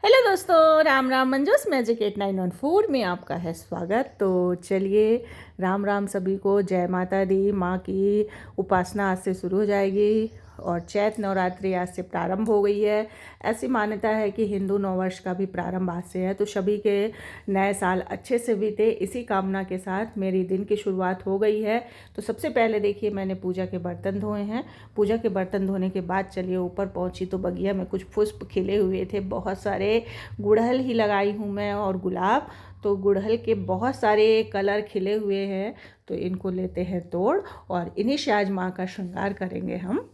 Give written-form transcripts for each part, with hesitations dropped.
Hello दोस्तों, Ram Ram. Manju's magic 8914 में आपका है स्वागत। तो चलिए, राम राम सभी को। जय माता दी। माँ की उपासना आज से शुरू हो जाएगी और चैत नवरात्रि आज से प्रारंभ हो गई है। ऐसी मान्यता है कि हिंदू नववर्ष का भी प्रारंभ आज से है। तो सभी के नए साल अच्छे से बीते, इसी कामना के साथ मेरी दिन की शुरुआत हो गई है। तो सबसे पहले देखिए, मैंने पूजा के बर्तन धोए हैं। पूजा के बर्तन धोने के बाद चलिए ऊपर पहुंची तो बगिया में कुछ पुष्प खिले हुए थे, बहुत सारे। गुड़हल ही लगाई हूँ मैं और गुलाब। तो गुड़हल के बहुत सारे कलर खिले हुए हैं, तो इनको लेते हैं तोड़ और इन्हीं से आज माँ का श्रृंगार करेंगे हम।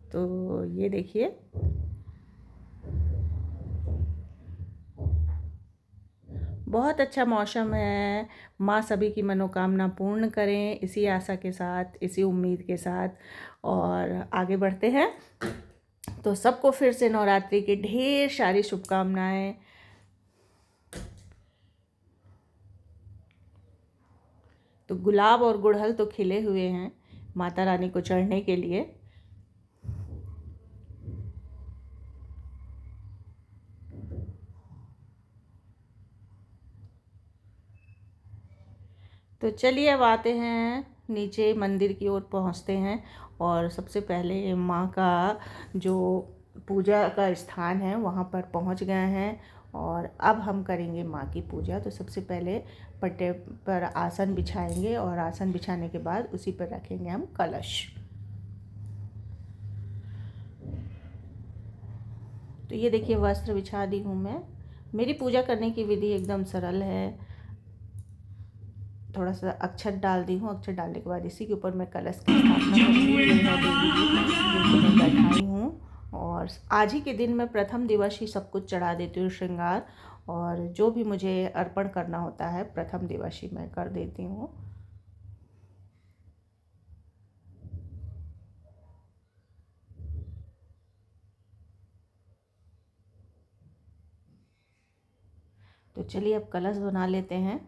तो ये देखिए, बहुत अच्छा मौसम है। माँ सभी की मनोकामना पूर्ण करें, इसी आशा के साथ, इसी उम्मीद के साथ और आगे बढ़ते हैं। तो सबको फिर से नवरात्रि की ढेर सारी शुभकामनाएं। तो गुलाब और गुड़हल तो खिले हुए हैं माता रानी को चढ़ने के लिए। तो चलिए अब आते हैं नीचे, मंदिर की ओर पहुंचते हैं। और सबसे पहले माँ का जो पूजा का स्थान है वहाँ पर पहुँच गए हैं और अब हम करेंगे माँ की पूजा। तो सबसे पहले पट्टे पर आसन बिछाएंगे और आसन बिछाने के बाद उसी पर रखेंगे हम कलश। तो ये देखिए, वस्त्र बिछा दी हूँ मैं। मेरी पूजा करने की विधि एकदम सरल है। थोड़ा सा अक्षत डाल दी हूँ। अक्षत डालने के बाद इसी के ऊपर मैं कलश की स्थापना करूँगी। ये है देवी जी जिनको मैं बैठाई हूँ। और आज ही के दिन मैं प्रथम दिवस ही सब कुछ चढ़ा देती हूँ, श्रृंगार। और जो भी मुझे अर्पण करना होता है प्रथम दिवस ही मैं कर देती हूँ। तो चलिए अब कलश बना लेते हैं।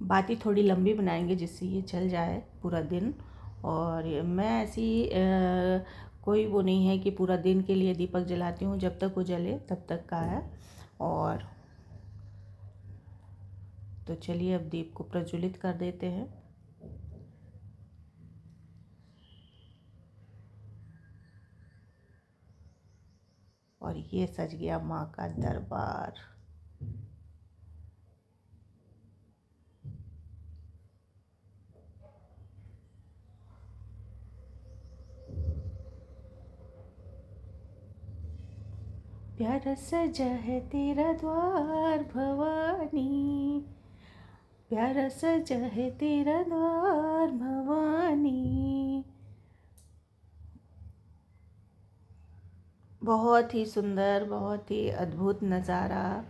बाती थोड़ी लंबी बनाएंगे जिससे ये चल जाए पूरा दिन। और मैं ऐसी कोई वो नहीं है कि पूरा दिन के लिए दीपक जलाती हूँ, जब तक वो जले तब तक का है। और तो चलिए अब दीप को प्रज्वलित कर देते हैं। और ये सज गया माँ का दरबार। प्यारा सजा है तेरा द्वार भवानी, प्यारा सजा है तेरा द्वार भवानी। बहुत ही सुंदर, बहुत ही अद्भुत नज़ारा।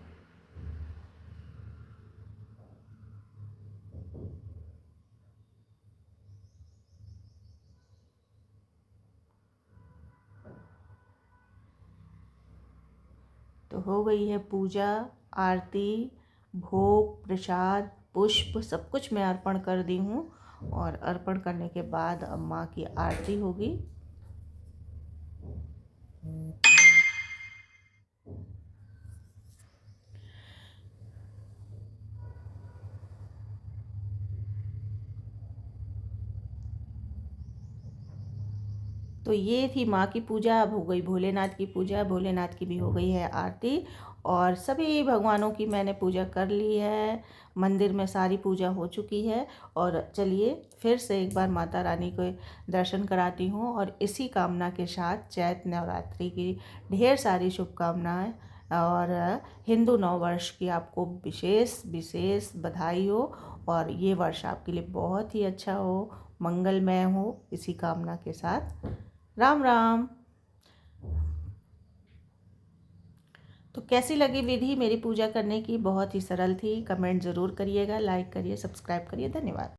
तो हो गई है पूजा, आरती, भोग, प्रसाद, पुष्प सब कुछ मैं अर्पण कर दी हूँ। और अर्पण करने के बाद अब माँ की आरती होगी। तो ये थी माँ की पूजा। अब हो गई भोलेनाथ की पूजा। भोलेनाथ की भी हो गई है आरती और सभी भगवानों की मैंने पूजा कर ली है। मंदिर में सारी पूजा हो चुकी है। और चलिए फिर से एक बार माता रानी को दर्शन कराती हूँ और इसी कामना के साथ चैत नवरात्रि की ढेर सारी शुभकामनाएं और हिंदू नववर्ष की आपको विशेष विशेष बधाई हो। और ये वर्ष आपके लिए बहुत ही अच्छा हो, मंगलमय हो, इसी कामना के साथ राम राम। तो कैसी लगी विधि मेरी पूजा करने की? बहुत ही सरल थी। कमेंट ज़रूर करिएगा, लाइक करिए, सब्सक्राइब करिए। धन्यवाद।